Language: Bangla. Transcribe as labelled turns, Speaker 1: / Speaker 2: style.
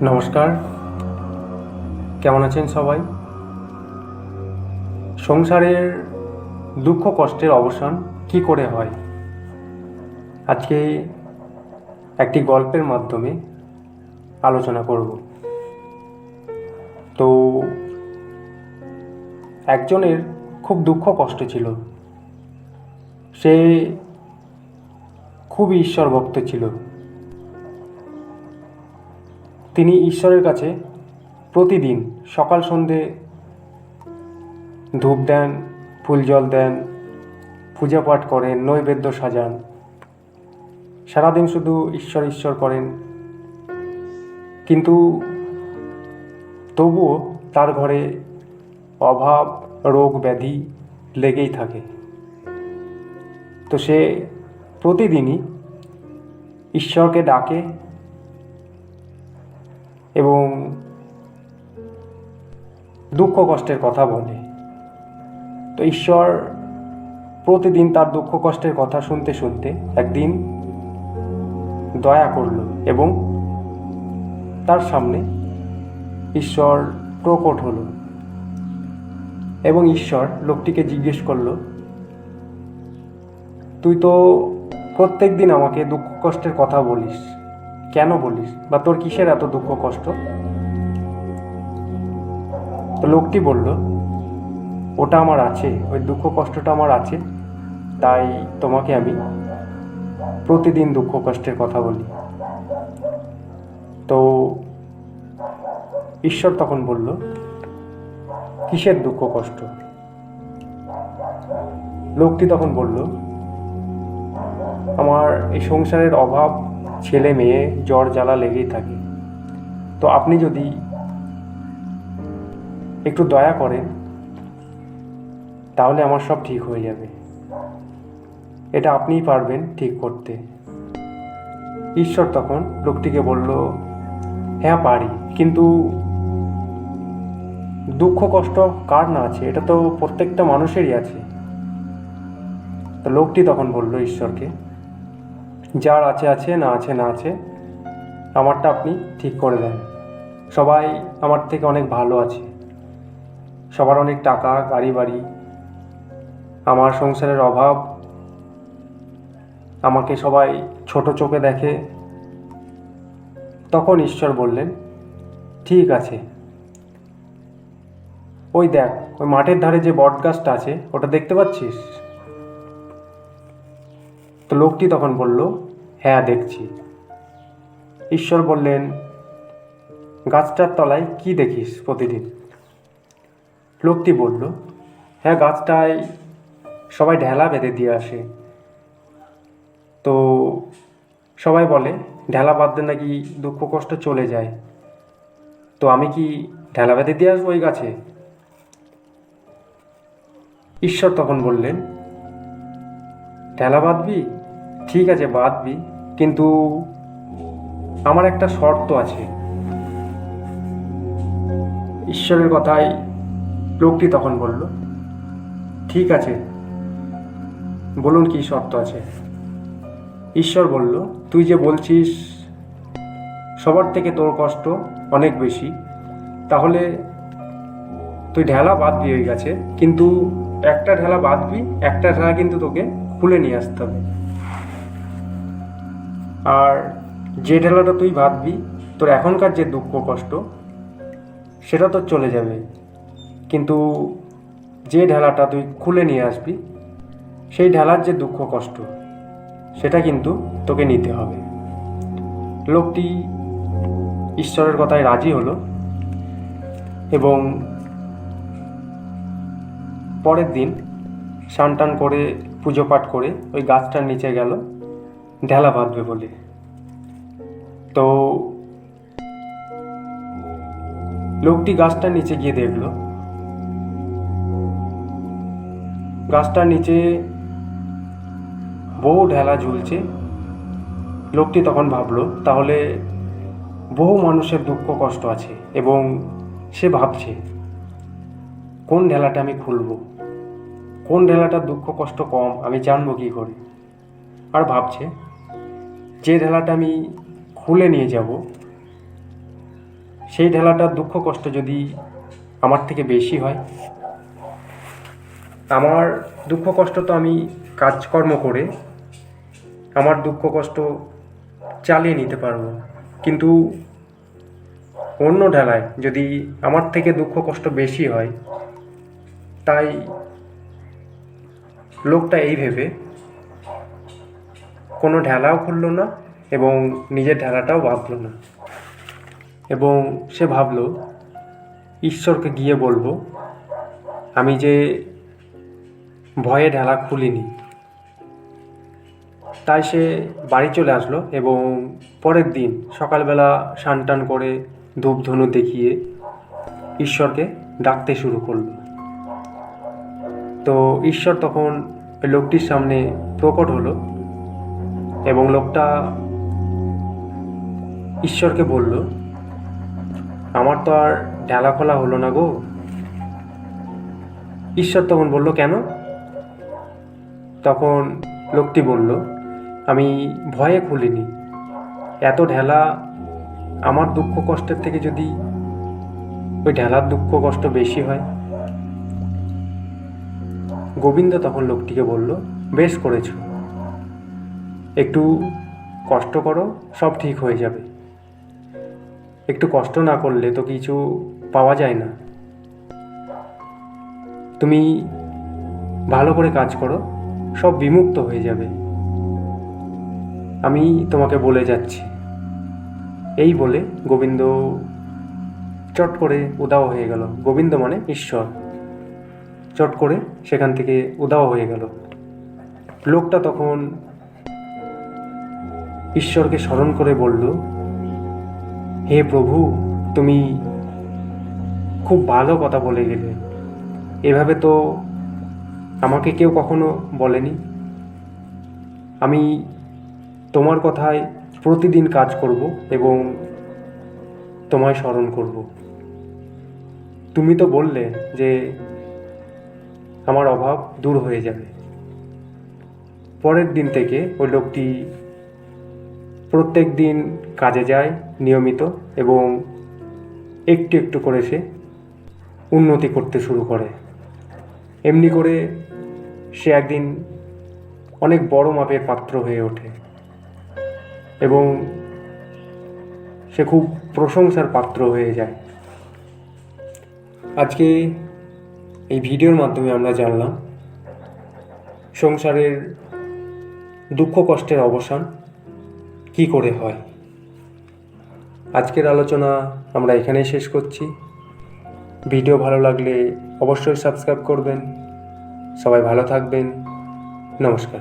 Speaker 1: নমস্কার, কেমন আছেন সবাই? সংসারের দুঃখ কষ্টের অবসান কি করে হয়, আজকে একটি গল্পের মাধ্যমে আলোচনা করব। তো একজনের খুব দুঃখ কষ্ট ছিল। সে খুব ঈশ্বর ভক্ত ছিল। তিনি ঈশ্বরের কাছে প্রতিদিন সকাল সন্ধে ধূপ দেন, ফুল জল দেন, পূজা পাঠ করেন, নৈবেদ্য সাজান, সারাদিন শুধু ঈশ্বর ঈশ্বর করেন। কিন্তু তবুও তার ঘরে অভাব, রোগ ব্যাধি লেগেই থাকে। তো সে প্রতিদিনই ঈশ্বরকে ডাকে এবং দুঃখ কষ্টের কথা বলে। তো ঈশ্বর প্রতিদিন তার দুঃখ কষ্টের কথা শুনতে শুনতে একদিন দয়া করল এবং তার সামনে ঈশ্বর প্রকট হলো এবং ঈশ্বর লোকটিকে জিজ্ঞেস করল, তুই তো প্রত্যেক দিন আমাকে দুঃখ কষ্টের কথা বলিস, কেন বলিস, বা তোর কিসের এত দুঃখ কষ্ট? তো লোকটি বলল, ওটা আমার আছে, ওই দুঃখ কষ্টটা আমার আছে, তাই তোমাকে আমি প্রতিদিন দুঃখ কষ্টের কথা বলি। তো ঈশ্বর তখন বলল, কিসের দুঃখ কষ্ট? লোকটি তখন বলল, আমার এই সংসারের অভাব, ছেলে মেয়ে, জ্বর জ্বালা লেগেই থাকে। তো আপনি যদি একটু দয়া করেন তাহলে আমার সব ঠিক হয়ে যাবে। এটা আপনিই পারবেন ঠিক করতে। ঈশ্বর তখন লোকটিকে বলল, হ্যাঁ পারি, কিন্তু দুঃখ কষ্ট কার না আছে? এটা তো প্রত্যেকটা মানুষেরই আছে। তো লোকটি তখন বলল ঈশ্বরকে, যার আছে আছে, না আছে না আছে, আমারটা আপনি ঠিক করে দেন। সবাই আমার থেকে অনেক ভালো আছে, সবার অনেক টাকা, গাড়ি বাড়ি, আমার সংসারের অভাব, আমাকে সবাই ছোট চোখে দেখে। তখন ঈশ্বর বললেন, ঠিক আছে, ওই দেখ, ওই মাঠের ধারে যে বট গাছটা আছে, ওটা দেখতে পাচ্ছিস? তো লোকটি তখন বলল, হ্যাঁ দেখছি। ঈশ্বর বললেন, গাছটার তলায় কি দেখিস প্রতিদিন? লোকটি বলল, হ্যাঁ গাছটায় সবাই ঢেলা বেঁধে দিয়ে আসে। তো সবাই বলে ঢেলা বাঁধলে নাকি দুঃখ কষ্ট চলে যায়। তো আমি কি ঢেলা বেঁধে দিয়ে আসবো ওই গাছে? ঈশ্বর তখন বললেন, ঢেলা বাঁধবি? ঠিক আছে বাঁধবি, কিন্তু আমার একটা শর্ত আছে। ঈশ্বরের কথায় লোকটি তখন বলল, ঠিক আছে, বলুন কি শর্ত আছে? ঈশ্বর বলল, তুই যে বলছিস সবার থেকে তোর কষ্ট অনেক বেশি, তাহলে তুই ঢেলা বাঁধবি ওই গাছে, কিন্তু একটা ঢেলা বাঁধবি, একটা ঢেলা কিন্তু তোকে খুলে নিয়ে আসতে হবে। আর যে ঢেলাটা তুই বাঁধবি, তোর এখনকার যে দুঃখ কষ্ট সেটা তোর চলে যাবে, কিন্তু যে ঢেলাটা তুই খুলে নিয়ে আসবি, সেই ঢেলার যে দুঃখ কষ্ট সেটা কিন্তু তোকে নিতে হবে। লোকটি ঈশ্বরের কথায় রাজি হলো এবং পরের দিন স্নান টান করে পুজো পাঠ করে ওই গাছটার নিচে গেল ঢেলা বাঁধবে বলে। তো লোকটি গাছটার নিচে গিয়ে দেখল গাছটার নিচে বহু ঢেলা ঝুলছে। লোকটি তখন ভাবলো, তাহলে বহু মানুষের দুঃখ কষ্ট আছে, এবং সে ভাবছে কোন ঢেলাটা আমি খুলব, কোন ঢেলাটার দুঃখ কষ্ট কম, আমি জানবো কী করে। আর ভাবছে যে ঢেলাটা আমি কুলে নিয়ে যাব, সেই ঢেলাটার দুঃখ কষ্ট যদি আমার থেকে বেশি হয়? আমার দুঃখ কষ্ট তো আমি কাজকর্ম করে আমার দুঃখ কষ্ট চালিয়ে নিতে পারবো, কিন্তু অন্য ঢেলায় যদি আমার থেকে দুঃখ কষ্ট বেশি হয়, তাই লোকটা এই ভেবে কোনো ঢেলাও খুললো না এবং নিজের ঢেলাটাও বাঁধলো না, এবং সে ভাবলো ঈশ্বরকে গিয়ে বলবো আমি যে ভয়ে ঢেলা খুলিনি। তাই সে বাড়ি চলে আসলো এবং পরের দিন সকালবেলা স্নান টান করে ধূপ ধনু দেখিয়ে ঈশ্বরকে ডাকতে শুরু করলো। তো ঈশ্বর তখন ওই লোকটির সামনে প্রকট হলো এবং লোকটা ঈশ্বরকে বলল, আমার তো আর ঢেলা খোলা হলো না গো। ঈশ্বর তখন বলল, কেন? তখন লোকটি বলল, আমি ভয়ে খুলিনি। এত ঢেলা, আমার দুঃখ কষ্টের থেকে যদি ওই ঢেলার দুঃখ কষ্ট বেশি হয়। গোবিন্দ তখন লোকটিকে বলল, বেশ করেছ, একটু কষ্ট করো, সব ঠিক হয়ে যাবে। একটু কষ্ট না করলে তো কিছু পাওয়া যায় না। তুমি ভালো করে কাজ করো, সব বিমুক্ত হয়ে যাবে। আমি তোমাকে বলে যাচ্ছি। এই বলে গোবিন্দ চট করে উধাও হয়ে গেল। গোবিন্দ মানে ঈশ্বর চট করে সেখান থেকে উধাও হয়ে গেল। লোকটা তখন ঈশ্বরকে স্মরণ করে বলল, হে প্রভু, তুমি খুব ভালো কথা বলে গেলে। এভাবে তো আমাকে কেউ কখনো বলেনি। আমি তোমার কথায় প্রতিদিন কাজ করব এবং তোমায় স্মরণ করব। তুমি তো বললে যে আমার অভাব দূর হয়ে যাবে। পরের দিন থেকে ওই লোকটি প্রত্যেক দিন কাজে যায় নিয়মিত এবং একটু একটু করে সে উন্নতি করতে শুরু করে। এমনি করে সে একদিন অনেক বড় মাপের পাত্র হয়ে ওঠে এবং সে খুব প্রশংসার পাত্র হয়ে যায়। আজকে এই ভিডিওর মাধ্যমে আমরা জানলাম সংসারের দুঃখ কষ্টের অবসান কি করে হয়। আজকের আলোচনা আমরা এখানেই শেষ করছি। ভিডিও ভালো লাগলে অবশ্যই সাবস্ক্রাইব করবেন। সবাই ভালো থাকবেন। নমস্কার।